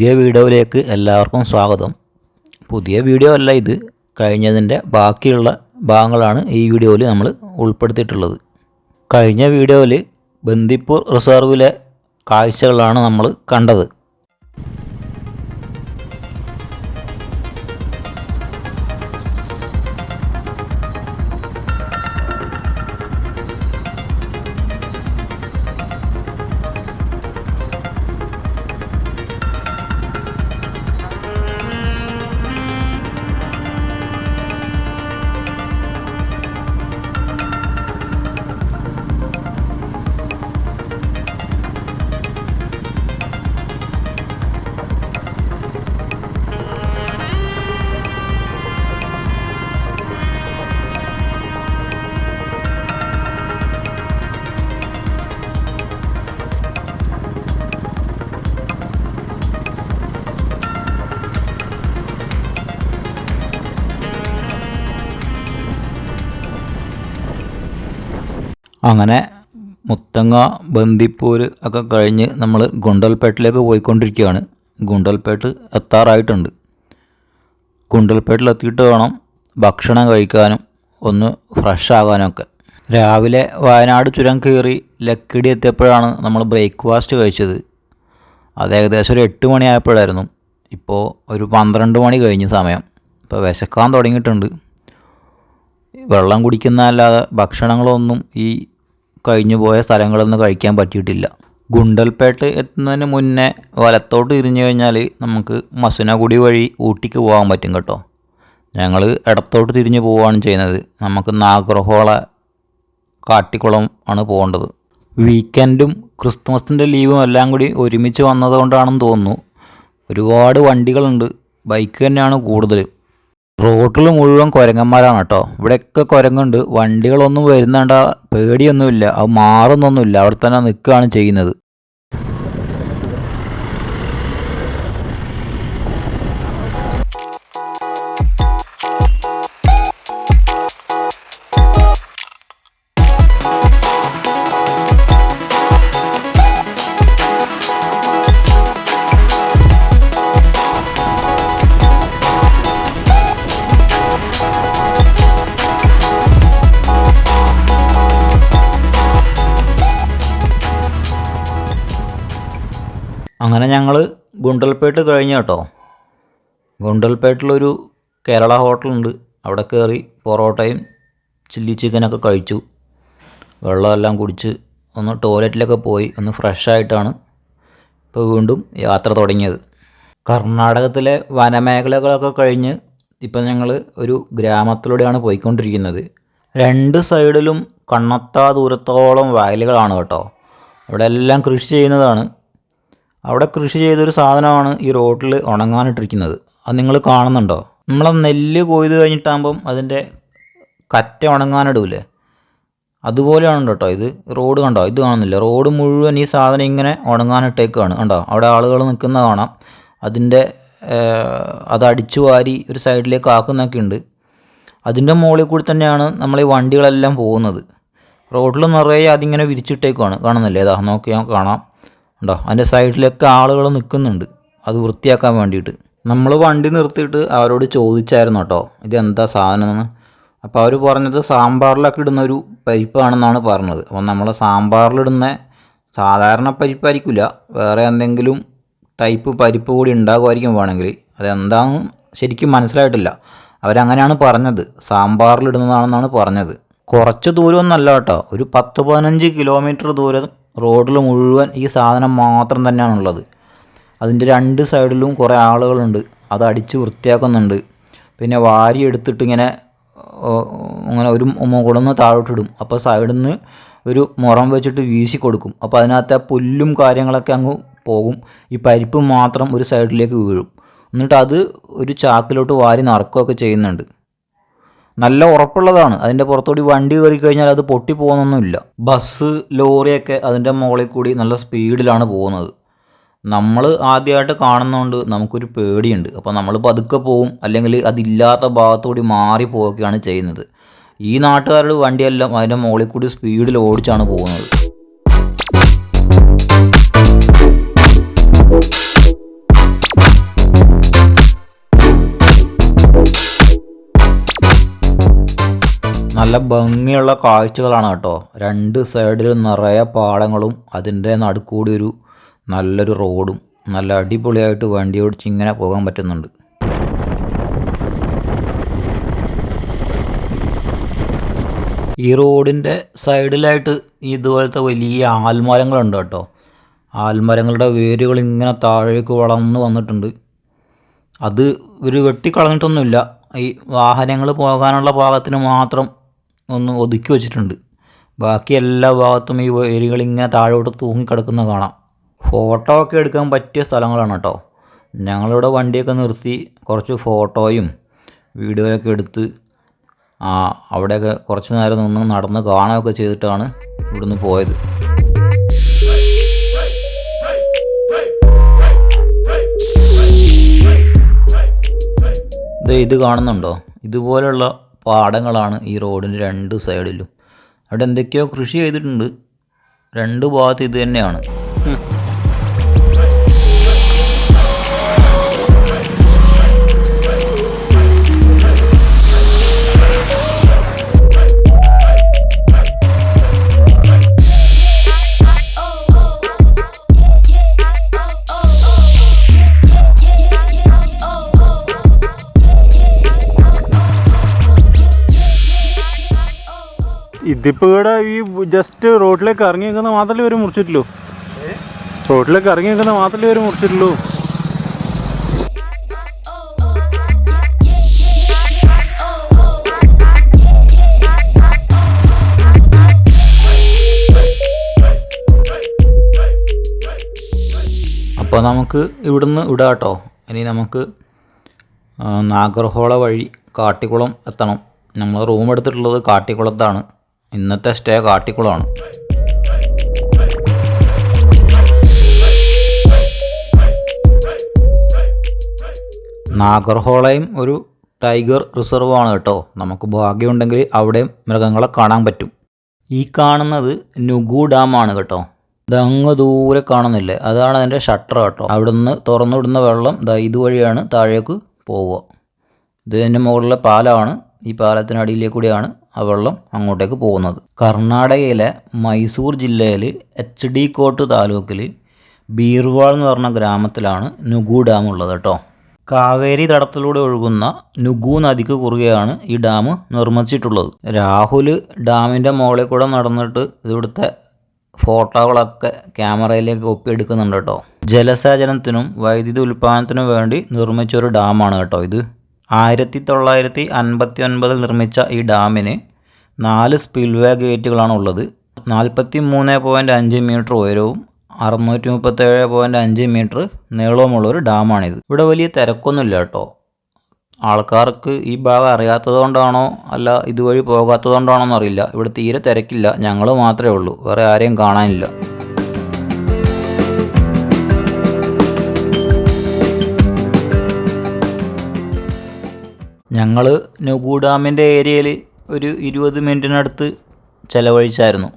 പുതിയ വീഡിയോയിലേക്ക് എല്ലാവർക്കും സ്വാഗതം. പുതിയ വീഡിയോ അല്ല ഇത്, കഴിഞ്ഞതിൻ്റെ ബാക്കിയുള്ള ഭാഗങ്ങളാണ് ഈ വീഡിയോയിൽ നമ്മൾ ഉൾപ്പെടുത്തിയിട്ടുള്ളത്. കഴിഞ്ഞ വീഡിയോയിൽ ബന്ദിപ്പൂർ റിസർവിലെ കാഴ്ചകളാണ് നമ്മൾ കണ്ടത്. അങ്ങനെ മുത്തങ്ങ, ബന്ദിപ്പൂർ ഒക്കെ കഴിഞ്ഞ് നമ്മൾ ഗുണ്ടൽപേട്ടിലേക്ക് പോയിക്കൊണ്ടിരിക്കുകയാണ്. ഗുണ്ടൽപേട്ട് എത്താറായിട്ടുണ്ട്. ഗുണ്ടൽപേട്ടിലെത്തിയിട്ട് വേണം ഭക്ഷണം കഴിക്കാനും ഒന്ന് ഫ്രഷ് ആകാനൊക്കെ. രാവിലെ വയനാട് ചുരം കയറി ലക്കിടി എത്തിയപ്പോഴാണ് നമ്മൾ ബ്രേക്ക്ഫാസ്റ്റ് കഴിച്ചത്. അത് ഏകദേശം ഒരു 8 മണിയായപ്പോഴായിരുന്നു. ഇപ്പോൾ ഒരു 12 മണി കഴിഞ്ഞ സമയം. ഇപ്പോൾ വിശക്കാൻ തുടങ്ങിയിട്ടുണ്ട്. വെള്ളം കുടിക്കുന്നതല്ലാതെ ഭക്ഷണങ്ങളൊന്നും ഈ കഴിഞ്ഞു പോയ സ്ഥലങ്ങളിൽ നിന്ന് കഴിക്കാൻ പറ്റിയിട്ടില്ല. ഗുണ്ടൽപേട്ട് എത്തുന്നതിന് മുന്നേ വലത്തോട്ട് തിരിഞ്ഞു കഴിഞ്ഞാൽ നമുക്ക് മസനഗുഡി വഴി ഊട്ടിക്ക് പോകാൻ പറ്റും കേട്ടോ. ഞങ്ങൾ ഇടത്തോട്ട് തിരിഞ്ഞ് പോവുകയാണ് ചെയ്യുന്നത്. നമുക്ക് നാഗർഹോള കാട്ടിക്കുളം ആണ് പോകേണ്ടത്. വീക്കെൻഡും ക്രിസ്മസിൻ്റെ ലീവും എല്ലാം കൂടി ഒരുമിച്ച് വന്നതുകൊണ്ടാണെന്ന് തോന്നുന്നു. ഒരുപാട് വണ്ടികളുണ്ട്, ബൈക്ക് തന്നെയാണ് കൂടുതൽ. റോഡിൽ മുഴുവൻ കുരങ്ങന്മാരാണ് കേട്ടോ. ഇവിടെയൊക്കെ കുരങ്ങുണ്ട്. വണ്ടികളൊന്നും വരുന്നുണ്ട, പേടിയൊന്നുമില്ല. അത് മാറുന്നൊന്നുമില്ല, അവിടെ തന്നെ നിൽക്കുകയാണ് ചെയ്യുന്നത്. അങ്ങനെ ഞങ്ങൾ ഗുണ്ടൽപേട്ട് കഴിഞ്ഞു കേട്ടോ. ഗുണ്ടൽപേട്ടിലൊരു കേരള ഹോട്ടലുണ്ട്. അവിടെ കയറി പൊറോട്ടയും ചില്ലി ചിക്കനൊക്കെ കഴിച്ചു. വെള്ളമെല്ലാം കുടിച്ച് ഒന്ന് ടോയ്ലറ്റിലൊക്കെ പോയി ഒന്ന് ഫ്രഷായിട്ടാണ് ഇപ്പോൾ വീണ്ടും യാത്ര തുടങ്ങിയത്. കർണാടകത്തിലെ വനമേഖലകളൊക്കെ കഴിഞ്ഞ് ഇപ്പം ഞങ്ങൾ ഒരു ഗ്രാമത്തിലൂടെയാണ് പോയിക്കൊണ്ടിരിക്കുന്നത്. 2 സൈഡിലും കണ്ണെത്താ ദൂരത്തോളം വയലുകളാണ് കേട്ടോ. അവിടെ എല്ലാം കൃഷി ചെയ്യുന്നതാണ്. അവിടെ കൃഷി ചെയ്തൊരു സാധനമാണ് ഈ റോഡിൽ ഉണങ്ങാനിട്ടിരിക്കുന്നത്. അത് നിങ്ങൾ കാണുന്നുണ്ടോ? നമ്മളെ നെല്ല് കൊയ്ത് കഴിഞ്ഞിട്ടാകുമ്പം അതിൻ്റെ കറ്റ ഉണങ്ങാനിടൂലേ, അതുപോലെയാണ് കേട്ടോ ഇത്. റോഡ് കണ്ടോ? ഇത് കാണുന്നില്ല? റോഡ് മുഴുവൻ ഈ സാധനം ഇങ്ങനെ ഉണങ്ങാനിട്ടേക്കാണ്. കണ്ടോ? അവിടെ ആളുകൾ നിൽക്കുന്ന കാണാം. അതിൻ്റെ അത് അടിച്ചു വാരി ഒരു സൈഡിലേക്ക് ആക്കുന്നൊക്കെ ഉണ്ട്. അതിൻ്റെ മുകളിൽ കൂടി തന്നെയാണ് നമ്മൾ ഈ വണ്ടികളെല്ലാം പോകുന്നത്. റോഡിൽ നിറയെ അതിങ്ങനെ വിരിച്ചിട്ടേക്കാണ്. കാണുന്നില്ലേ? ഇതാ നോക്കിയാൽ കാണാം. ഉണ്ടോ? അതിൻ്റെ സൈഡിലൊക്കെ ആളുകൾ നിൽക്കുന്നുണ്ട് അത് വൃത്തിയാക്കാൻ വേണ്ടിയിട്ട്. നമ്മൾ വണ്ടി നിർത്തിയിട്ട് അവരോട് ചോദിച്ചായിരുന്നു കേട്ടോ ഇതെന്താ സാധനം എന്ന്. അപ്പോൾ അവർ പറഞ്ഞത് സാമ്പാറിലൊക്കെ ഇടുന്നൊരു പരിപ്പാണെന്നാണ് പറഞ്ഞത്. അപ്പോൾ നമ്മൾ സാമ്പാറിലിടുന്ന സാധാരണ പരിപ്പായിരിക്കില്ല, വേറെ എന്തെങ്കിലും ടൈപ്പ് പരിപ്പ് കൂടി ഉണ്ടാകുമായിരിക്കും വേണമെങ്കിൽ. അതെന്താണെന്ന് ശരിക്കും മനസ്സിലായിട്ടില്ല. അവരങ്ങനെയാണ് പറഞ്ഞത്, സാമ്പാറിലിടുന്നതാണെന്നാണ് പറഞ്ഞത്. കുറച്ച് ദൂരമൊന്നുമല്ല കേട്ടോ, ഒരു 10-15 കിലോമീറ്റർ ദൂരം റോഡിൽ മുഴുവൻ ഈ സാധനം മാത്രം തന്നെയാണുള്ളത്. അതിൻ്റെ 2 സൈഡിലും കുറേ ആളുകളുണ്ട്, അത് അടിച്ച് വൃത്തിയാക്കുന്നുണ്ട്. പിന്നെ വാരി എടുത്തിട്ട് ഇങ്ങനെ ഒരു മുകളിൽ താഴോട്ടിടും. അപ്പോൾ സൈഡിൽ നിന്ന് ഒരു മുറം വെച്ചിട്ട് വീശി കൊടുക്കും. അപ്പോൾ അതിനകത്ത് പുല്ലും കാര്യങ്ങളൊക്കെ അങ്ങ് പോകും. ഈ പരിപ്പ് മാത്രം ഒരു സൈഡിലേക്ക് വീഴും. എന്നിട്ട് അത് ഒരു ചാക്കിലോട്ട് വാരി നിറക്കുകയൊക്കെ ചെയ്യുന്നുണ്ട്. നല്ല ഉറപ്പുള്ളതാണ്. അതിൻ്റെ പുറത്തോടി വണ്ടി കയറി കഴിഞ്ഞാൽ അത് പൊട്ടിപ്പോകുന്നൊന്നുമില്ല. ബസ്, ലോറിയൊക്കെ അതിൻ്റെ മുകളിൽ കൂടി നല്ല സ്പീഡിലാണ് പോകുന്നത്. നമ്മൾ ആദ്യമായിട്ട് കാണുന്നതുകൊണ്ട് നമുക്കൊരു പേടിയുണ്ട്. അപ്പോൾ നമ്മൾ പതുക്കെ പോവും, അല്ലെങ്കിൽ അതില്ലാത്ത ഭാഗത്തുകൂടി മാറി പോവുകയാണ് ചെയ്യുന്നത്. ഈ നാട്ടുകാരുടെ വണ്ടിയെല്ലാം അതിൻ്റെ മുകളിൽ കൂടി സ്പീഡിൽ ഓടിച്ചാണ് പോകുന്നത്. നല്ല ഭംഗിയുള്ള കാഴ്ചകളാണ് കേട്ടോ. രണ്ട് സൈഡിലും നിറയെ പാടങ്ങളും അതിൻ്റെ നടുക്കൂടി ഒരു നല്ലൊരു റോഡും. നല്ല അടിപൊളിയായിട്ട് വണ്ടി ഓടിച്ച് ഇങ്ങനെ പോകാൻ പറ്റുന്നുണ്ട്. ഈ റോഡിൻ്റെ സൈഡിലായിട്ട് ഇതുപോലത്തെ വലിയ ആൽമരങ്ങളുണ്ട് കേട്ടോ. ആൽമരങ്ങളുടെ വേരുകൾ ഇങ്ങനെ താഴേക്ക് വളർന്ന് വന്നിട്ടുണ്ട്. അത് ഒരു വെട്ടിക്കളഞ്ഞിട്ടൊന്നുമില്ല, ഈ വാഹനങ്ങൾ പോകാനുള്ള ഭാഗത്തിന് മാത്രം ഒന്ന് ഒതുക്കി വെച്ചിട്ടുണ്ട്. ബാക്കി എല്ലാ ഭാഗത്തും ഈ വേരുകൾ ഇങ്ങനെ താഴോട്ട് തൂങ്ങിക്കിടക്കുന്ന കാണാം. ഫോട്ടോ ഒക്കെ എടുക്കാൻ പറ്റിയ സ്ഥലങ്ങളാണ് കേട്ടോ. ഞങ്ങളിവിടെ വണ്ടിയൊക്കെ നിർത്തി കുറച്ച് ഫോട്ടോയും വീഡിയോയൊക്കെ എടുത്ത് അവിടെയൊക്കെ കുറച്ച് നേരം നിന്ന് നടന്ന് കാണുകയൊക്കെ ചെയ്തിട്ടാണ് ഇവിടുന്ന് പോയത്. ഇത് കാണുന്നുണ്ടോ? ഇതുപോലെയുള്ള പാടങ്ങളാണ് ഈ റോഡിൻ്റെ രണ്ട് സൈഡിലും. അവിടെ എന്തൊക്കെയോ കൃഷി ചെയ്തിട്ടുണ്ട്. രണ്ട് ഭാഗത്ത് ഇത് തന്നെയാണ്. ഇതിപ്പോൾ ഇവിടെ ഈ ജസ്റ്റ് റോഡിലേക്ക് ഇറങ്ങി നിൽക്കുന്ന മാത്രമേ ഒരു മുറിച്ചിട്ടുള്ളൂ. റോഡിലേക്ക് ഇറങ്ങി നിൽക്കുന്ന മാത്രമേ ഒരു മുറിച്ചിട്ടുള്ളൂ. അപ്പോൾ നമുക്ക് ഇവിടുന്ന് വിടാം കേട്ടോ. ഇനി നമുക്ക് നാഗർഹോള വഴി കാട്ടിക്കുളം എത്തണം. നമ്മൾ റൂം എടുത്തിട്ടുള്ളത് കാട്ടിക്കുളത്താണ്. ഇന്നത്തെ സ്റ്റേ കാട്ടിക്കുളമാണ്. നാഗർഹോളയും ഒരു ടൈഗർ റിസർവ് ആണ് കേട്ടോ. നമുക്ക് ഭാഗ്യമുണ്ടെങ്കിൽ അവിടെയും മൃഗങ്ങളെ കാണാൻ പറ്റും. ഈ കാണുന്നത് നുഗു ഡാമാണ് കേട്ടോ. ഇതങ്ങ് ദൂരെ കാണുന്നില്ലേ, അതാണ് അതിൻ്റെ ഷട്ടർ കേട്ടോ. അവിടുന്ന് തുറന്നു വിടുന്ന വെള്ളം ഇതുവഴിയാണ് താഴേക്ക് പോവുക. ഇതിൻ്റെ മുകളിലെ പാലമാണ്. ഈ പാലത്തിനടിയിലേക്ക് കൂടിയാണ് ആ വെള്ളം അങ്ങോട്ടേക്ക് പോകുന്നത്. കർണാടകയിലെ മൈസൂർ ജില്ലയിൽ HD കോട്ട് താലൂക്കിൽ ബീർവാൾ എന്ന് പറഞ്ഞ ഗ്രാമത്തിലാണ് നുഗു ഡാം ഉള്ളത് കേട്ടോ. കാവേരി തടത്തിലൂടെ ഒഴുകുന്ന നുഗു നദിക്ക് കുറുകെയാണ് ഈ ഡാം നിർമ്മിച്ചിട്ടുള്ളത്. രാഹുൽ ഡാമിൻ്റെ മുകളിൽ കൂടെ നടന്നിട്ട് ഇവിടുത്തെ ഫോട്ടോകളൊക്കെ ക്യാമറയിലേക്ക് ഒപ്പിയെടുക്കുന്നുണ്ട് കേട്ടോ. ജലസേചനത്തിനും വൈദ്യുതി ഉൽപ്പാദനത്തിനും വേണ്ടി നിർമ്മിച്ചൊരു ഡാമാണ് കേട്ടോ ഇത്. 1959 നിർമ്മിച്ച ഈ ഡാമിന് 4 സ്പിൽവേ ഗേറ്റുകളാണ് ഉള്ളത്. 43.5 മീറ്റർ ഉയരവും 637.5 മീറ്റർ നീളവുമുള്ളൊരു ഡാമാണിത്. ഇവിടെ വലിയ തിരക്കൊന്നുമില്ല കേട്ടോ. ആൾക്കാർക്ക് ഈ ഭാഗം അറിയാത്തതുകൊണ്ടാണോ അല്ല ഇതുവഴി പോകാത്തതുകൊണ്ടാണോ എന്നറിയില്ല, ഇവിടെ തീരെ തിരക്കില്ല. ഞങ്ങൾ മാത്രമേ ഉള്ളൂ, വേറെ ആരെയും കാണാനില്ല. ഞങ്ങൾ നുഗു ഡാമിൻ്റെ ഏരിയയിൽ ഒരു 20 മിനിറ്റിനടുത്ത് ചിലവഴിച്ചായിരുന്നു.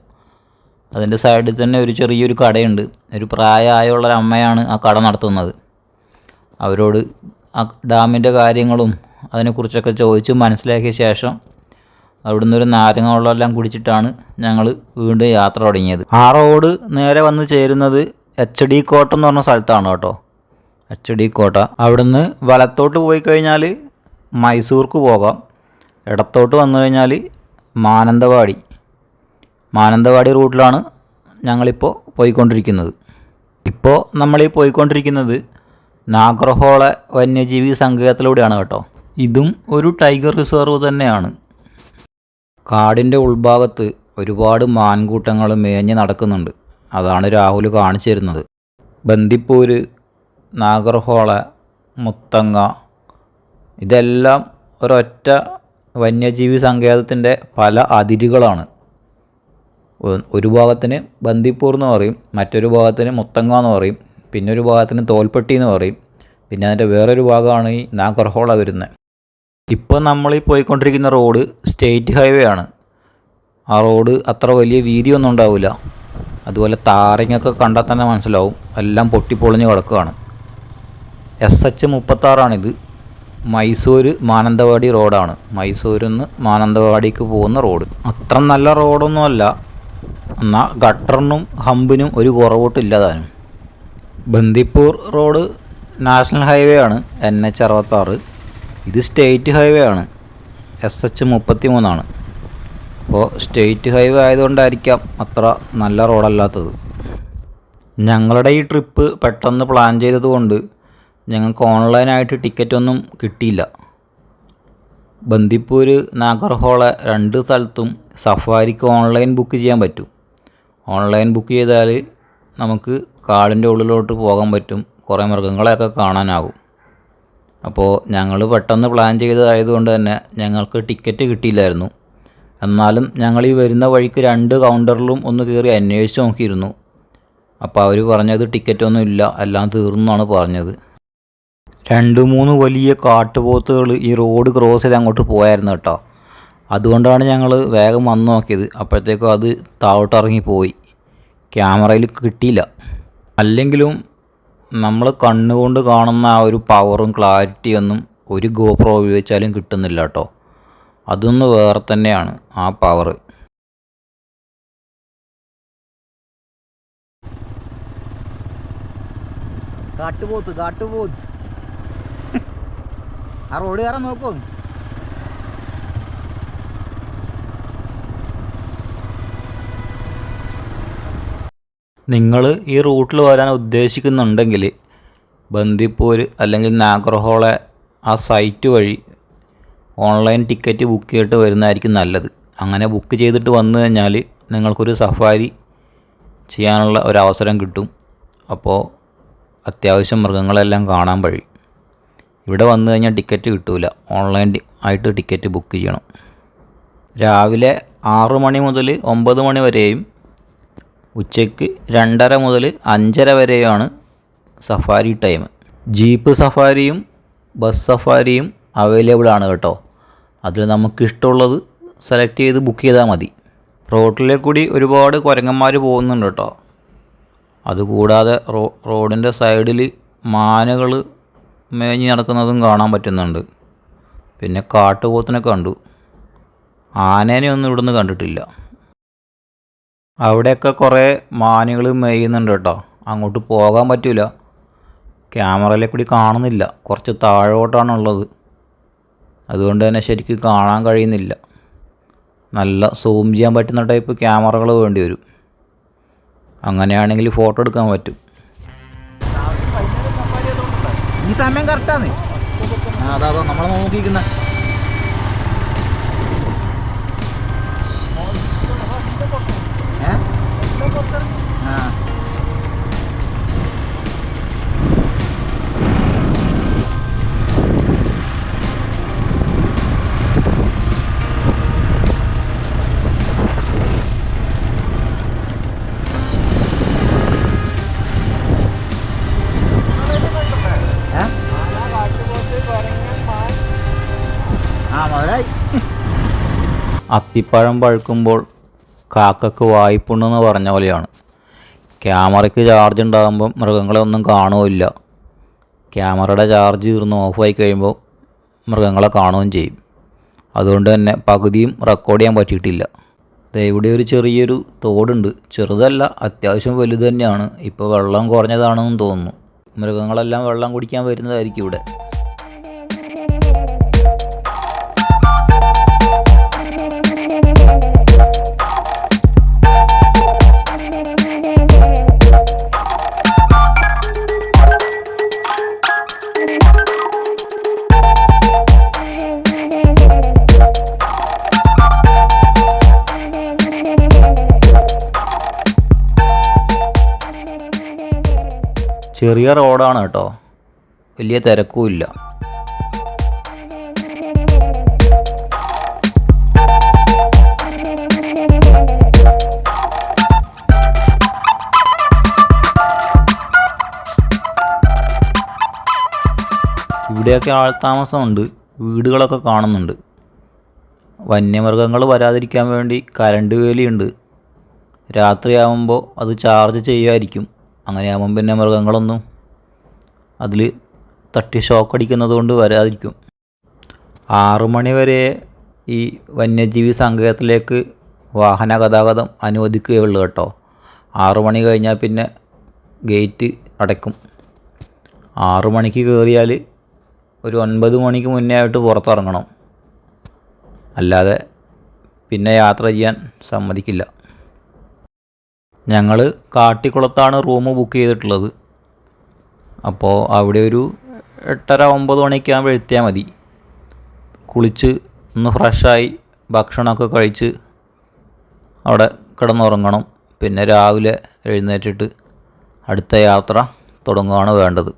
അതിൻ്റെ സൈഡിൽ തന്നെ ഒരു ചെറിയൊരു കടയുണ്ട്. ഒരു പ്രായമായുള്ളൊരു അമ്മയാണ് ആ കട നടത്തുന്നത്. അവരോട് ആ ഡാമിൻ്റെ കാര്യങ്ങളും അതിനെക്കുറിച്ചൊക്കെ ചോദിച്ച് മനസ്സിലാക്കിയ ശേഷം അവിടുന്ന് ഒരു നാരങ്ങ വെള്ളമെല്ലാം കുടിച്ചിട്ടാണ് ഞങ്ങൾ വീണ്ടും യാത്ര തുടങ്ങിയത്. ആ റോഡ് നേരെ വന്ന് ചേരുന്നത് HD കോട്ട എന്ന് പറഞ്ഞ സ്ഥലത്താണ് കേട്ടോ. HD കോട്ട. അവിടുന്ന് വലത്തോട്ട് പോയി കഴിഞ്ഞാൽ മൈസൂർക്ക് പോകാം. ഇടത്തോട്ട് വന്നു കഴിഞ്ഞാൽ മാനന്തവാടി റൂട്ടിലാണ് ഞങ്ങളിപ്പോൾ പോയിക്കൊണ്ടിരിക്കുന്നത്. ഇപ്പോൾ നമ്മളീ പോയിക്കൊണ്ടിരിക്കുന്നത് നാഗർഹോള വന്യജീവി സങ്കേതത്തിലൂടെയാണ് കേട്ടോ. ഇതും ഒരു ടൈഗർ റിസർവ് തന്നെയാണ്. കാടിൻ്റെ ഉൾഭാഗത്ത് ഒരുപാട് മാൻകൂട്ടങ്ങൾ മേഞ്ഞ് നടക്കുന്നുണ്ട്. അതാണ് രാഹുൽ കാണിച്ചു തരുന്നത്. ബന്ദിപ്പൂര്, നാഗർഹോള, മുത്തങ്ങ ഇതെല്ലാം ഒരൊറ്റ വന്യജീവി സങ്കേതത്തിൻ്റെ പല അതിരുകളാണ്. ഒരു ഭാഗത്തിന് ബന്ദിപ്പൂർ എന്ന് പറയും, മറ്റൊരു ഭാഗത്തിന് മുത്തങ്ങ എന്ന് പറയും, പിന്നെ ഒരു ഭാഗത്തിന് തോൽപ്പെട്ടി എന്ന് പറയും, പിന്നെ അതിൻ്റെ വേറൊരു ഭാഗമാണ് ഈ നാഗർഹോള വരുന്നത്. ഇപ്പോൾ നമ്മളീ പോയിക്കൊണ്ടിരിക്കുന്ന റോഡ് സ്റ്റേറ്റ് ഹൈവേ ആണ്. ആ റോഡ് അത്ര വലിയ വീതിയൊന്നും ഉണ്ടാവില്ല. അതുപോലെ താരങ്ങൊക്കെ കണ്ടാൽ തന്നെ മനസ്സിലാവും, എല്ലാം പൊട്ടിപ്പൊളിഞ്ഞ് കിടക്കുകയാണ്. SH 36ആണിത്. മൈസൂർ മാനന്തവാടി റോഡാണ്. മൈസൂരിൽ നിന്ന് മാനന്തവാടിക്ക് പോകുന്ന റോഡ്. അത്ര നല്ല റോഡൊന്നുമല്ല, എന്നാൽ ഗട്ടറിനും ഹമ്പിനും ഒരു കുറവോട്ടില്ല താനും. ബന്ദിപ്പൂർ റോഡ് നാഷണൽ ഹൈവേ ആണ്, NH66. ഇത് സ്റ്റേറ്റ് ഹൈവേ ആണ്, SH33 ആണ്. അപ്പോൾ സ്റ്റേറ്റ് ഹൈവേ ആയതുകൊണ്ടായിരിക്കാം അത്ര നല്ല റോഡല്ലാത്തത്. ഞങ്ങളുടെ ഈ ട്രിപ്പ് പെട്ടെന്ന് പ്ലാൻ ചെയ്തതുകൊണ്ട് ഞങ്ങൾക്ക് ഓൺലൈനായിട്ട് ടിക്കറ്റൊന്നും കിട്ടിയില്ല. ബന്ദിപ്പൂർ, നാഗർഹോള 2 സ്ഥലത്തും സഫാരിക്ക് ഓൺലൈൻ ബുക്ക് ചെയ്യാൻ പറ്റും. ഓൺലൈൻ ബുക്ക് ചെയ്താൽ നമുക്ക് കാടിൻ്റെ ഉള്ളിലോട്ട് പോകാൻ പറ്റും, കുറേ മൃഗങ്ങളെയൊക്കെ കാണാനാകും. അപ്പോൾ ഞങ്ങൾ പെട്ടെന്ന് പ്ലാൻ ചെയ്തതായതുകൊണ്ട് തന്നെ ഞങ്ങൾക്ക് ടിക്കറ്റ് കിട്ടിയില്ലായിരുന്നു. എന്നാലും ഞങ്ങൾ ഈ വരുന്ന വഴിക്ക് 2 കൗണ്ടറിലും ഒന്ന് കയറി അന്വേഷിച്ച് നോക്കിയിരുന്നു. അപ്പോൾ അവർ പറഞ്ഞത് ടിക്കറ്റൊന്നും ഇല്ല, എല്ലാം തീർന്നാണ് പറഞ്ഞത്. 2-3 വലിയ കാട്ടുപോത്തുകൾ ഈ റോഡ് ക്രോസ് ചെയ്ത് അങ്ങോട്ട് പോയായിരുന്നു കേട്ടോ. അതുകൊണ്ടാണ് ഞങ്ങൾ വേഗം വന്ന് നോക്കിയത്. അപ്പോഴത്തേക്കും അത് താഴോട്ടിറങ്ങിപ്പോയി, ക്യാമറയിൽ കിട്ടിയില്ല. അല്ലെങ്കിലും നമ്മൾ കണ്ണുകൊണ്ട് കാണുന്ന ആ ഒരു പവറും ക്ലാരിറ്റിയൊന്നും ഒരു GoPro ഉപയോഗിച്ചാലും കിട്ടുന്നില്ല കേട്ടോ. അതൊന്ന് വേറെ തന്നെയാണ് ആ പവർ. കാട്ടുപോത്ത് ആ റോഡ് കയറാൻ നോക്കും. നിങ്ങൾ ഈ റൂട്ടിൽ വരാൻ ഉദ്ദേശിക്കുന്നുണ്ടെങ്കിൽ ബന്ദിപ്പൂർ അല്ലെങ്കിൽ നാഗർഹോള ആ സൈറ്റ് വഴി ഓൺലൈൻ ടിക്കറ്റ് ബുക്ക് ചെയ്തിട്ട് വരുന്നതായിരിക്കും നല്ലത്. അങ്ങനെ ബുക്ക് ചെയ്തിട്ട് വന്നു കഴിഞ്ഞാൽ നിങ്ങൾക്കൊരു സഫാരി ചെയ്യാനുള്ള ഒരവസരം കിട്ടും. അപ്പോൾ അത്യാവശ്യം മൃഗങ്ങളെല്ലാം കാണാൻ കഴിയും. ഇവിടെ വന്നു കഴിഞ്ഞാൽ ടിക്കറ്റ് കിട്ടില്ല, ഓൺലൈൻ ആയിട്ട് ടിക്കറ്റ് ബുക്ക് ചെയ്യണം. രാവിലെ 6 മണി മുതൽ 9 മണി വരെയും ഉച്ചയ്ക്ക് 2:30 മുതൽ 5:30 വരെയാണ് സഫാരി ടൈം. ജീപ്പ് സഫാരിയും ബസ് സഫാരിയും അവൈലബിൾ ആണ് കേട്ടോ. അതിൽ നമുക്കിഷ്ടമുള്ളത് സെലക്ട് ചെയ്ത് ബുക്ക് ചെയ്താൽ മതി. റോഡിലെ കൂടി ഒരുപാട് കുരങ്ങന്മാർ പോകുന്നുണ്ട് കേട്ടോ. അതുകൂടാതെ റോഡിൻ്റെ സൈഡിൽ മാനുകൾ മേഞ്ഞ് നടക്കുന്നതും കാണാൻ പറ്റുന്നുണ്ട്. പിന്നെ കാട്ടുപോത്തിനെ കണ്ടു. ആനേനെ ഒന്നും ഇവിടുന്ന് കണ്ടിട്ടില്ല. അവിടെയൊക്കെ കുറേ മാനുകൾ മേയുന്നുണ്ട് കേട്ടോ. അങ്ങോട്ട് പോകാൻ പറ്റില്ല, ക്യാമറയിലെ കൂടി കാണുന്നില്ല, കുറച്ച് താഴോട്ടാണുള്ളത്. അതുകൊണ്ട് തന്നെ ശരിക്കും കാണാൻ കഴിയുന്നില്ല. നല്ല സൂം ചെയ്യാൻ പറ്റുന്ന ടൈപ്പ് ക്യാമറകൾ വേണ്ടി വരും. അങ്ങനെയാണെങ്കിൽ ഫോട്ടോ എടുക്കാൻ പറ്റും. ഈ സമയം കറക്റ്റാണ്. അതാ നമ്മൾ നോക്കിയിരിക്കുന്ന അത്തിപ്പഴം പഴുക്കുമ്പോൾ കാക്കക്ക് വായ്പുണ്ടെന്ന് പറഞ്ഞ പോലെയാണ്. ക്യാമറയ്ക്ക് ചാർജ് ഉണ്ടാകുമ്പം മൃഗങ്ങളെ ഒന്നും കാണുമില്ല. ക്യാമറയുടെ ചാർജ് തീർന്ന് ഓഫായി കഴിയുമ്പോൾ മൃഗങ്ങളെ കാണുകയും ചെയ്യും. അതുകൊണ്ട് തന്നെ പകുതിയും റെക്കോർഡ് ചെയ്യാൻ പറ്റിയിട്ടില്ല. ഇവിടെ ഒരു ചെറിയൊരു തോടുണ്ട്. ചെറുതല്ല, അത്യാവശ്യം വലുത് തന്നെയാണ്. ഇപ്പോൾ വെള്ളം കുറഞ്ഞതാണെന്ന് തോന്നുന്നു. മൃഗങ്ങളെല്ലാം വെള്ളം കുടിക്കാൻ വരുന്നതായിരിക്കും ഇവിടെ. ചെറിയ റോഡാണ് കേട്ടോ, വലിയ തിരക്കുമില്ല. ഇവിടെയൊക്കെ ആൾത്താമസമുണ്ട്, വീടുകളൊക്കെ കാണുന്നുണ്ട്. വന്യമൃഗങ്ങൾ വരാതിരിക്കാൻ വേണ്ടി കരണ്ട് വേലിയുണ്ട്. രാത്രിയാകുമ്പോൾ അത് ചാർജ് ചെയ്യുമായിരിക്കും. അങ്ങനെയാകുമ്പം പിന്നെ മൃഗങ്ങളൊന്നും അതിൽ തട്ടി ഷോക്ക് അടിക്കുന്നത് കൊണ്ട് വരാതിരിക്കും. 6 മണി വരെ ഈ വന്യജീവി സങ്കേതത്തിലേക്ക് വാഹന ഗതാഗതം അനുവദിക്കുകയുള്ളൂ കേട്ടോ. 6 മണി കഴിഞ്ഞാൽ പിന്നെ ഗേറ്റ് അടയ്ക്കും. 6 മണിക്ക് കയറിയാൽ ഒരു 9 മണിക്ക് മുന്നേ ആയിട്ട് പുറത്തിറങ്ങണം, അല്ലാതെ പിന്നെ യാത്ര ചെയ്യാൻ സമ്മതിക്കില്ല. ഞങ്ങൾ കാട്ടിക്കുളത്താണ് റൂം ബുക്ക് ചെയ്തിട്ടുള്ളത്. അപ്പോൾ അവിടെ ഒരു 8:30-9 മണിക്ക് ആകുമ്പോൾ എത്തിയാൽ മതി. കുളിച്ച് ഒന്ന് ഫ്രഷായി ഭക്ഷണമൊക്കെ കഴിച്ച് അവിടെ കിടന്നുറങ്ങണം. പിന്നെ രാവിലെ എഴുന്നേറ്റിട്ട് അടുത്ത യാത്ര തുടങ്ങുകയാണ് വേണ്ടത്.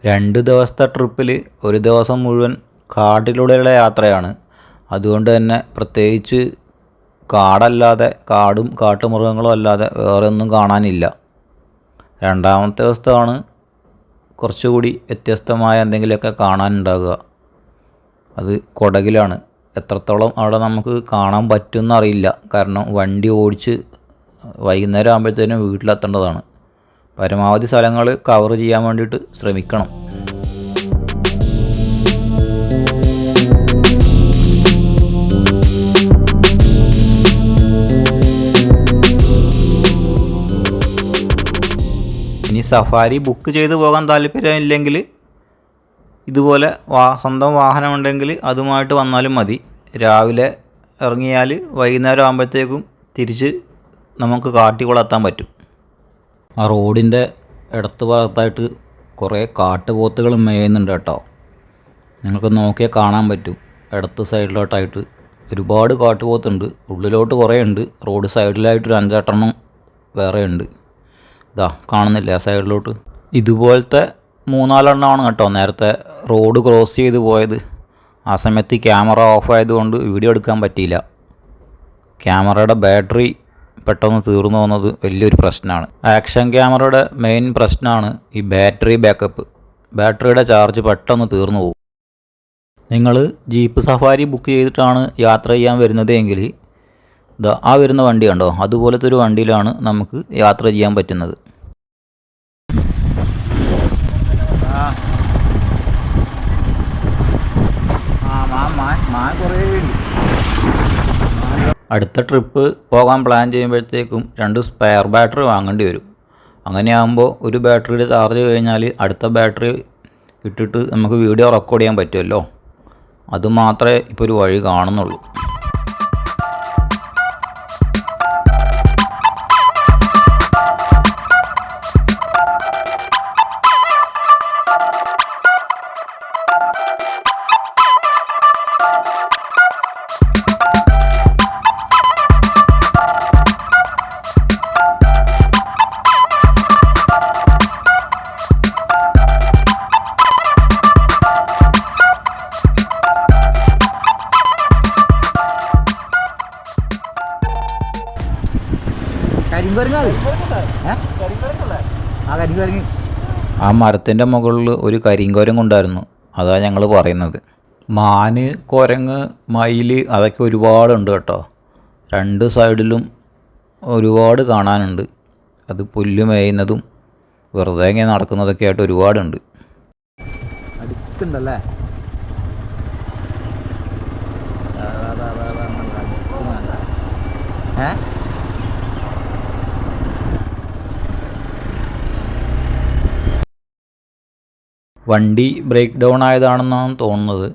2 ദിവസത്തെ ട്രിപ്പിൽ 1 ദിവസം മുഴുവൻ കാട്ടിലൂടെയുള്ള യാത്രയാണ്. അതുകൊണ്ട് തന്നെ പ്രത്യേകിച്ച് കാടല്ലാതെ, കാടും കാട്ടുമൃഗങ്ങളും അല്ലാതെ വേറെ ഒന്നും കാണാനില്ല. 2ാമത്തെ ദിവസത്താണ് കുറച്ചുകൂടി വ്യത്യസ്തമായ എന്തെങ്കിലുമൊക്കെ കാണാനുണ്ടാകുക. അത് കൊടകിലാണ്. എത്രത്തോളം അവിടെ നമുക്ക് കാണാൻ പറ്റുമെന്നറിയില്ല. കാരണം വണ്ടി ഓടിച്ച് വൈകുന്നേരം ആകുമ്പോഴത്തേനും വീട്ടിലെത്തേണ്ടതാണ്. പരമാവധി സ്ഥലങ്ങൾ കവർ ചെയ്യാൻ വേണ്ടിയിട്ട് ശ്രമിക്കണം. ഇനി സഫാരി ബുക്ക് ചെയ്ത് പോകാൻ താല്പര്യമില്ലെങ്കിൽ ഇതുപോലെ സ്വന്തം വാഹനമുണ്ടെങ്കിൽ അതുമായിട്ട് വന്നാലും മതി. രാവിലെ ഇറങ്ങിയാൽ വൈകുന്നേരം ആകുമ്പോഴത്തേക്കും തിരിച്ച് നമുക്ക് കാട്ടിക്കുളത്താൻ പറ്റും. ആ റോഡിൻ്റെ ഇടത്ത് ഭാഗത്തായിട്ട് കുറേ കാട്ടുപോത്തുകൾ മേയുന്നുണ്ട് കേട്ടോ. നിങ്ങൾക്ക് നോക്കിയാൽ കാണാൻ പറ്റും. ഇടത്ത് സൈഡിലോട്ടായിട്ട് ഒരുപാട് കാട്ടുപോത്തുണ്ട്. ഉള്ളിലോട്ട് കുറേ ഉണ്ട്. റോഡ് സൈഡിലായിട്ടൊരു 5-8 എണ്ണം വേറെ ഉണ്ട്. ഇതാ കാണുന്നില്ല ആ സൈഡിലോട്ട്. ഇതുപോലത്തെ 3-4 എണ്ണമാണ് കേട്ടോ നേരത്തെ റോഡ് ക്രോസ് ചെയ്ത് പോയത്. ആ സമയത്ത് ക്യാമറ ഓഫായതുകൊണ്ട് വീഡിയോ എടുക്കാൻ പറ്റിയില്ല. ക്യാമറയുടെ ബാറ്ററി പെട്ടെന്ന് തീർന്നു പോകുന്നത് വലിയൊരു പ്രശ്നമാണ്. ആക്ഷൻ ക്യാമറയുടെ മെയിൻ പ്രശ്നമാണ് ഈ ബാറ്ററി ബാക്കപ്പ്. ബാറ്ററിയുടെ ചാർജ് പെട്ടെന്ന് തീർന്നു പോകും. നിങ്ങൾ ജീപ്പ് സഫാരി ബുക്ക് ചെയ്തിട്ടാണ് യാത്ര ചെയ്യാൻ വരുന്നത് എങ്കിൽ ഇതാ ആ വരുന്ന വണ്ടി കണ്ടോ, അതുപോലത്തെ ഒരു വണ്ടിയിലാണ് നമുക്ക് യാത്ര ചെയ്യാൻ പറ്റുന്നത്. അടുത്ത ട്രിപ്പ് പോകാൻ പ്ലാൻ ചെയ്യുമ്പോഴത്തേക്കും 2 സ്പെയർ ബാറ്ററി വാങ്ങേണ്ടി വരും. അങ്ങനെയാകുമ്പോൾ ഒരു ബാറ്ററിയുടെ ചാർജ് കഴിഞ്ഞാൽ അടുത്ത ബാറ്ററി ഇട്ടിട്ട് നമുക്ക് വീഡിയോ റെക്കോർഡ് ചെയ്യാൻ പറ്റുമല്ലോ. അതുമാത്രമേ ഇപ്പോൾ ഒരു വഴി കാണുന്നുള്ളൂ. ആ മരത്തിൻ്റെ മുകളിൽ ഒരു കരിങ്കുരങ്ങുണ്ടായിരുന്നു. അതാണ് ഞങ്ങൾ പറയുന്നത്. മാന്, കുരങ്ങ്, മയിൽ അതൊക്കെ ഒരുപാടുണ്ട് കേട്ടോ. 2 സൈഡിലും ഒരുപാട് കാണാനുണ്ട്. അത് പുല്ല് മേയുന്നതും വെറുതെ ഇങ്ങനെ നടക്കുന്നതൊക്കെ ആയിട്ട് ഒരുപാടുണ്ട്. അടുത്തുണ്ടല്ലേ? വണ്ടി ബ്രേക്ക് ഡൗൺ ആയതാണെന്നാണ് തോന്നുന്നത്.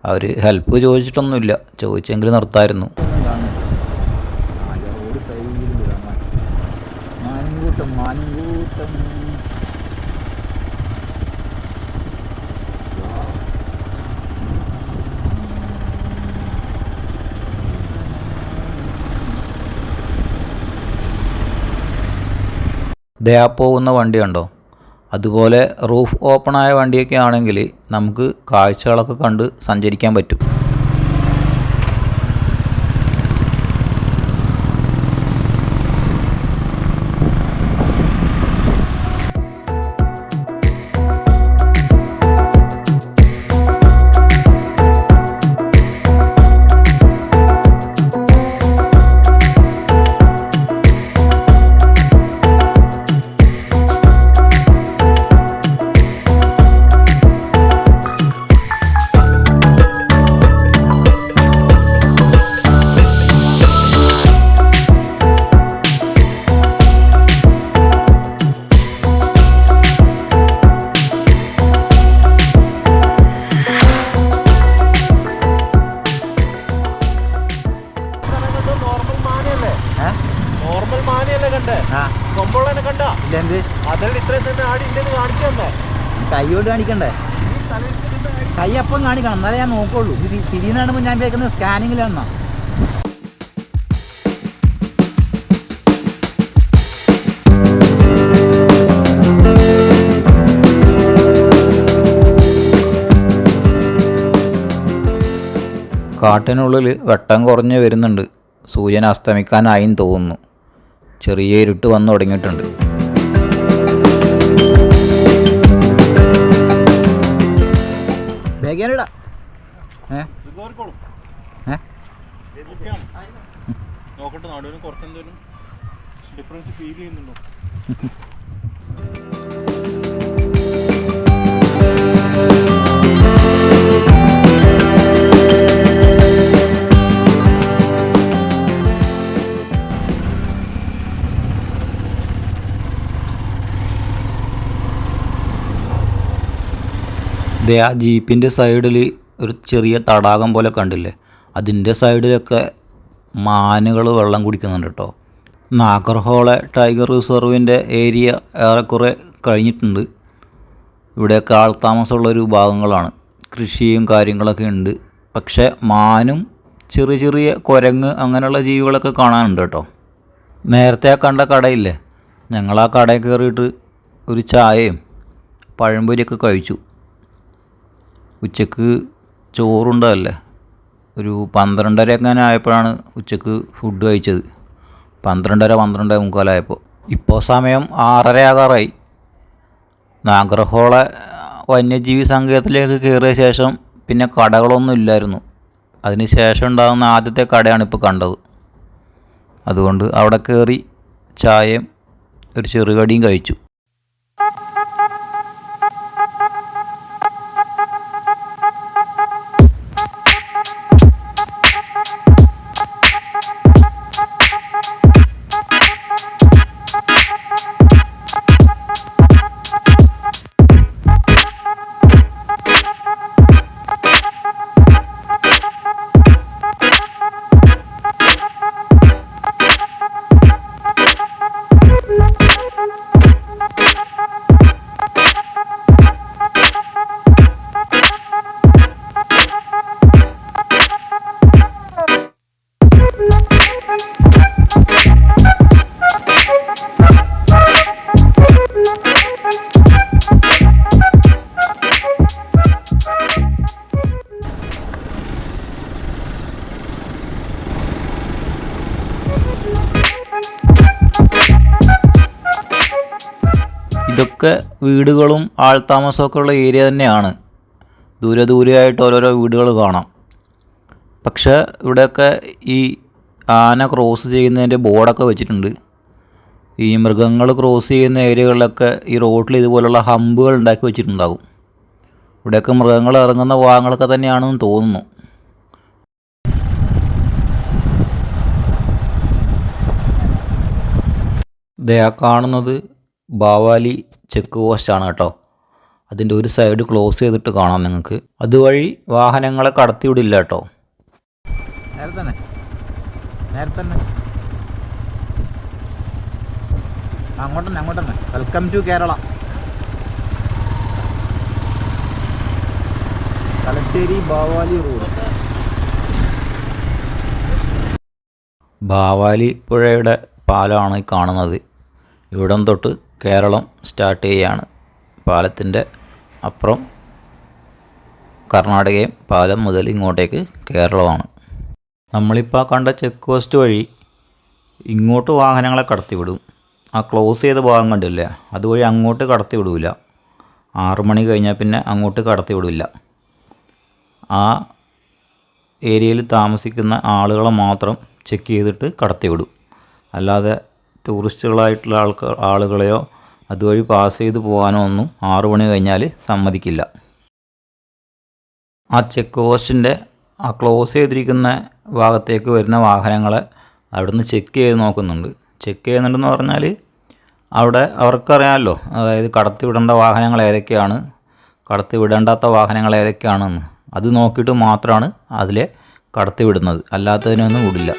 അവർ ഹെൽപ്പ് ചോദിച്ചിട്ടൊന്നുമില്ല. ചോദിച്ചെങ്കിൽ നിർത്തായിരുന്നു. ദേ പോകുന്ന വണ്ടി കണ്ടോ? അതുപോലെ റൂഫ് ഓപ്പണായ വണ്ടിയൊക്കെ ആണെങ്കിൽ നമുക്ക് കാഴ്ചകളൊക്കെ കണ്ട് സഞ്ചരിക്കാൻ പറ്റും. കൈയോട് കാണിക്കണ്ടേ? കൈ അപ്പം കാണിക്കണം, എന്നാലേ ഞാൻ നോക്കുള്ളൂ. ഇത് തിരിയുന്ന കാണുമ്പോൾ ഞാൻ കേൾക്കുന്നത് സ്കാനിങ്ങിലാണെന്നാ. കാട്ടിനുള്ളിൽ വെട്ടം കുറഞ്ഞ് വരുന്നുണ്ട്. സൂര്യൻ അസ്തമിക്കാനായും തോന്നുന്നു. ചെറിയ ഇരുട്ട് വന്നു തുടങ്ങിയിട്ടുണ്ട്. ബേഗേനിടാ. നോക്കട്ടെ, നടുവിന് കുറച്ചെന്തെങ്കിലും ഡിഫറൻസ് ഫീൽ ചെയ്യുന്നുണ്ടോ? ആ ജീപ്പിൻ്റെ സൈഡിൽ ഒരു ചെറിയ തടാകം പോലെ കണ്ടില്ലേ? അതിൻ്റെ സൈഡിലൊക്കെ മാനുകൾ വെള്ളം കുടിക്കുന്നുണ്ട് കേട്ടോ. നാഗർഹോള ടൈഗർ റിസർവിൻ്റെ ഏരിയ ഏറെക്കുറെ കഴിഞ്ഞിട്ടുണ്ട്. ഇവിടെയൊക്കെ ആൾത്താമസമുള്ളൊരു ഭാഗങ്ങളാണ്. കൃഷിയും കാര്യങ്ങളൊക്കെ ഉണ്ട്. പക്ഷേ മാനും ചെറിയ ചെറിയ കുരങ്ങ് അങ്ങനെയുള്ള ജീവികളൊക്കെ കാണാനുണ്ട് കേട്ടോ. നേരത്തെ കണ്ട കടയില്ലേ, ഞങ്ങൾ ആ കടയിൽ കയറിയിട്ട് ഒരു ചായയും പഴംപൊരിയൊക്കെ കഴിച്ചു. ഉച്ചക്ക് ചോറുണ്ടല്ലേ, ഒരു 12:30 അങ്ങനെ ആയപ്പോഴാണ് ഉച്ചക്ക് ഫുഡ് കഴിച്ചത്. 12:30 12:45 ഇപ്പോൾ സമയം 6:30 ആകാറായി. നാഗർഹോള വന്യജീവി സങ്കേതത്തിലേക്ക് കയറിയ ശേഷം പിന്നെ കടകളൊന്നും ഇല്ലായിരുന്നു. അതിന് ശേഷം ഉണ്ടാകുന്ന ആദ്യത്തെ കടയാണ് ഇപ്പോൾ കണ്ടത്. അതുകൊണ്ട് അവിടെ കയറി ചായയും ഒരു ചെറുകടിയും കഴിച്ചു. ഇതൊക്കെ വീടുകളും ആൾത്താമസമൊക്കെ ഉള്ള ഏരിയ തന്നെയാണ്. ദൂരെ ദൂരെയായിട്ട് ഓരോരോ വീടുകൾ കാണാം. പക്ഷേ ഇവിടെയൊക്കെ ഈ ആന ക്രോസ് ചെയ്യുന്നതിൻ്റെ ബോർഡൊക്കെ വെച്ചിട്ടുണ്ട്. ഈ മൃഗങ്ങൾ ക്രോസ് ചെയ്യുന്ന ഏരിയകളിലൊക്കെ ഈ റോഡിൽ ഇതുപോലുള്ള ഹമ്പുകൾ ഉണ്ടാക്കി വെച്ചിട്ടുണ്ടാകും. ഇവിടെയൊക്കെ മൃഗങ്ങൾ ഇറങ്ങുന്ന ഭാഗങ്ങളൊക്കെ തന്നെയാണെന്ന് തോന്നുന്നു. ദയാ കാണുന്നത് ബാവാലി ചെക്ക് പോസ്റ്റാണ് കേട്ടോ. അതിൻ്റെ ഒരു സൈഡ് ക്ലോസ് ചെയ്തിട്ട് കാണാം നിങ്ങൾക്ക്. അതുവഴി വാഹനങ്ങളെ കടത്തിവിടില്ല കേട്ടോ. നേരെ തന്നെ അങ്ങോട്ടന്നെ. Welcome to Kerala. Thalassery Bavali road. Bavali പുഴയുടെ പാലമാണ് ഈ കാണുന്നത്. ഇവിടം തൊട്ട് കേരളം സ്റ്റാർട്ട് ചെയ്യുകയാണ്. പാലത്തിൻ്റെ അപ്പുറം കർണാടകയും പാലം മുതൽ ഇങ്ങോട്ടേക്ക് കേരളമാണ്. നമ്മളിപ്പോൾ കണ്ട ചെക്ക് പോസ്റ്റ് വഴി ഇങ്ങോട്ട് വാഹനങ്ങളെ കടത്തിവിടും. ആ ക്ലോസ് ചെയ്ത ഭാഗം കണ്ടില്ലേ, അതുവഴി അങ്ങോട്ട് കടത്തിവിടില്ല. 6 മണി കഴിഞ്ഞാൽ പിന്നെ അങ്ങോട്ട് കടത്തിവിടില്ല. ആ ഏരിയയിൽ താമസിക്കുന്ന ആളുകളെ മാത്രം ചെക്ക് ചെയ്തിട്ട് കടത്തിവിടും. അല്ലാതെ ടൂറിസ്റ്റുകളായിട്ടുള്ള ആളുകളെയോ അതുവഴി പാസ് ചെയ്ത് പോകാനോ ഒന്നും 6 മണി കഴിഞ്ഞാൽ സമ്മതിക്കില്ല. ആ ചെക്ക് പോസ്റ്റിൻ്റെ ആ ക്ലോസ് ചെയ്തിരിക്കുന്ന ഭാഗത്തേക്ക് വരുന്ന വാഹനങ്ങളെ അവിടുന്ന് ചെക്ക് ചെയ്ത് നോക്കുന്നുണ്ട്. ചെക്ക് ചെയ്യുന്നുണ്ടെന്ന് പറഞ്ഞാൽ അവിടെ അവർക്കറിയാമല്ലോ, അതായത് കടത്തി വിടേണ്ട വാഹനങ്ങൾ ഏതൊക്കെയാണ്, കടത്തി വിടേണ്ടാത്ത വാഹനങ്ങൾ ഏതൊക്കെയാണെന്ന്. അത് നോക്കിയിട്ട് മാത്രമാണ് അതിലെ കടത്തി വിടുന്നത്, അല്ലാത്തതിനൊന്നും വിടില്ല.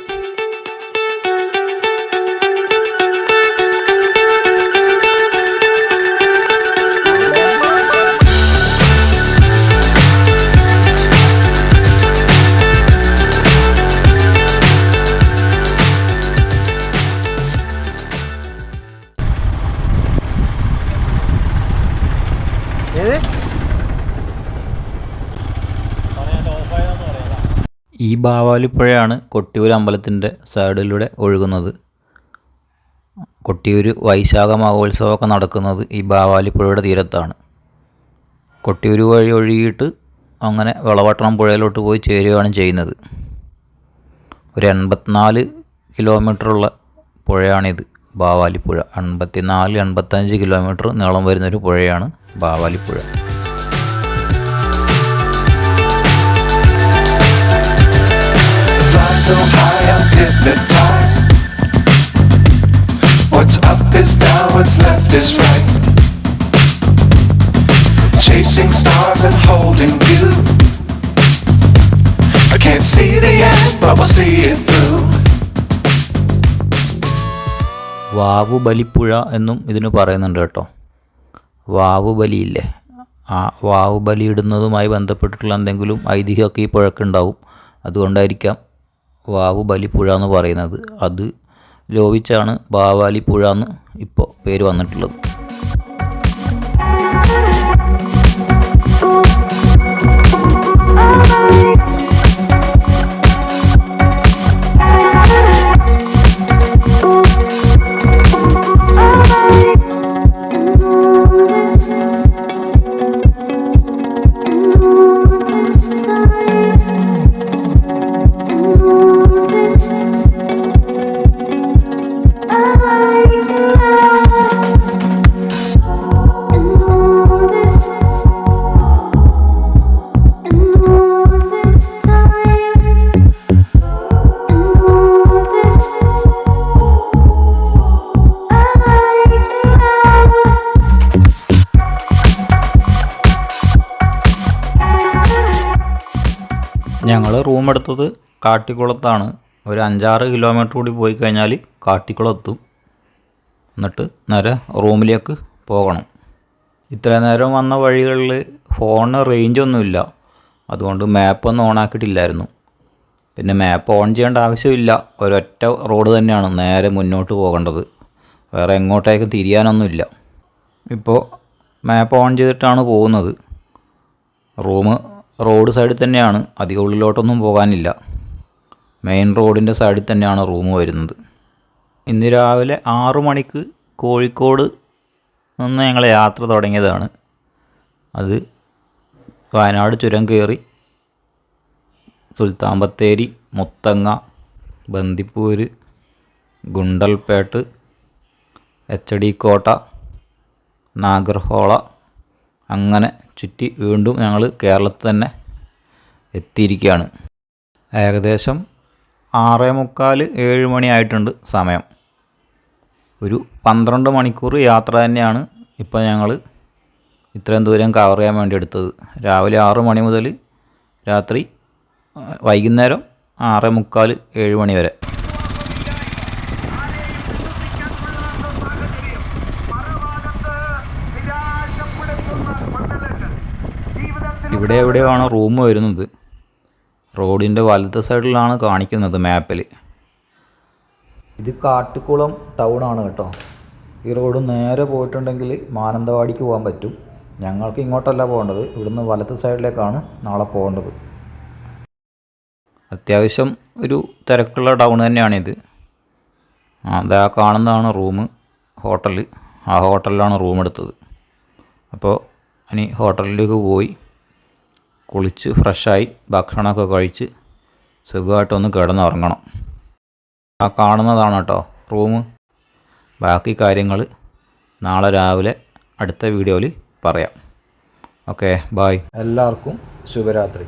ഈ ബാവാലിപ്പുഴയാണ് കൊട്ടിയൂർ അമ്പലത്തിൻ്റെ സൈഡിലൂടെ ഒഴുകുന്നത്. കൊട്ടിയൂർ വൈശാഖ മഹോത്സവമൊക്കെ നടക്കുന്നത് ഈ ബാവാലിപ്പുഴയുടെ തീരത്താണ്. കൊട്ടിയൂർ വഴി ഒഴുകിയിട്ട് അങ്ങനെ വിളവട്ടണം പുഴയിലോട്ട് പോയി ചേരുകയാണ് ചെയ്യുന്നത്. ഒരു 84 കിലോമീറ്ററുള്ള പുഴയാണിത് ബാവാലിപ്പുഴ. 84-85 കിലോമീറ്റർ നീളം വരുന്നൊരു പുഴയാണ് ബാവാലിപ്പുഴ. So high I'm hypnotized. What's up is down, what's left is right. Chasing stars and holding you. I can't see the end, but we'll see it through. വാവുബലിപ്പുഴ എന്നും ഇതിന് പറയുന്നുണ്ട് കേട്ടോ. വാവുബലിയില്ലേ, ആ വാവുബലി ഇടുന്നതുമായി ബന്ധപ്പെട്ടിട്ടുള്ള എന്തെങ്കിലും ഐതിഹ്യമൊക്കെ ഈ പുഴക്കുണ്ടാവും. അതുകൊണ്ടായിരിക്കാം വാവുബലിപ്പുഴ എന്ന് പറയുന്നത്. അത് ലോപിച്ചാണ് ബാവാലിപ്പുഴ എന്ന് ഇപ്പോൾ പേര് വന്നിട്ടുള്ളത്. ഞങ്ങൾ റൂം എടുത്തത് കാട്ടിക്കുളത്താണ്. ഒരു 5-6 കിലോമീറ്റർ കൂടി പോയി കഴിഞ്ഞാൽ കാട്ടിക്കുളം എത്തും. എന്നിട്ട് നേരെ റൂമിലേക്ക് പോകണം. ഇത്രയും നേരം വന്ന വഴികളിൽ ഫോണിന് റേഞ്ചൊന്നുമില്ല. അതുകൊണ്ട് മാപ്പൊന്നും ഓണാക്കിയിട്ടില്ലായിരുന്നു. പിന്നെ മാപ്പ് ഓൺ ചെയ്യേണ്ട ആവശ്യമില്ല. ഒരൊറ്റ റോഡ് തന്നെയാണ് നേരെ മുന്നോട്ട് പോകേണ്ടത്. വേറെ എങ്ങോട്ടേക്ക് തിരിയാനൊന്നുമില്ല. ഇപ്പോൾ മാപ്പ് ഓൺ ചെയ്തിട്ടാണ് പോകുന്നത്. റോഡ് സൈഡിൽ തന്നെയാണ്, അധികം ഉള്ളിലോട്ടൊന്നും പോകാനില്ല. മെയിൻ റോഡിൻ്റെ സൈഡിൽ തന്നെയാണ് റൂം വരുന്നത്. ഇന്ന് രാവിലെ 6 മണിക്ക് കോഴിക്കോട് നിന്ന് ഞങ്ങൾ യാത്ര തുടങ്ങിയതാണ്. അത് വയനാട് ചുരം കയറി സുൽത്താൻ ബത്തേരി, മുത്തങ്ങ, ബന്ദിപ്പൂര്, ഗുണ്ടൽപേട്ട്, HD കോട്ട, നാഗർഹോള അങ്ങനെ ചുറ്റി വീണ്ടും ഞങ്ങൾ കേരളത്തിൽ തന്നെ എത്തിയിരിക്കുകയാണ്. ഏകദേശം 6:45-7 മണി ആയിട്ടുണ്ട് സമയം. ഒരു 12 മണിക്കൂർ യാത്ര തന്നെയാണ് ഇപ്പോൾ ഞങ്ങൾ ഇത്രയും ദൂരം കവർ ചെയ്യാൻ വേണ്ടി എടുത്തത്. രാവിലെ 6 മണി മുതൽ വൈകുന്നേരം 6:45-7 മണി വരെ. ഇവിടെ എവിടെയാണ് റൂം വരുന്നത്. റോഡിൻ്റെ വലത്തെ സൈഡിലാണ് കാണിക്കുന്നത് മാപ്പിൽ. ഇത് കാട്ടിക്കുളം ടൗണാണ് കേട്ടോ. ഈ റോഡ് നേരെ പോയിട്ടുണ്ടെങ്കിൽ മാനന്തവാടിക്ക് പോകാൻ പറ്റും. ഞങ്ങൾക്ക് ഇങ്ങോട്ടല്ല പോകേണ്ടത്, ഇവിടുന്ന് വലത്തെ സൈഡിലേക്കാണ് നാളെ പോകേണ്ടത്. അത്യാവശ്യം ഒരു തിരക്കുള്ള ടൗൺ തന്നെയാണിത്. അതാ കാണുന്നതാണ് റൂം, ഹോട്ടൽ. ആ ഹോട്ടലിലാണ് റൂം എടുത്തത്. അപ്പോൾ ഇനി ഹോട്ടലിലേക്ക് പോയി കുളിച്ച് ഫ്രഷായി ഭക്ഷണമൊക്കെ കഴിച്ച് സുഖമായിട്ടൊന്ന് കിടന്നുറങ്ങണം. ആ കാണുന്നതാണ് കേട്ടോ റൂം. ബാക്കി കാര്യങ്ങൾ നാളെ രാവിലെ അടുത്ത വീഡിയോയിൽ പറയാം. Okay, bye. എല്ലാവർക്കും ശുഭരാത്രി.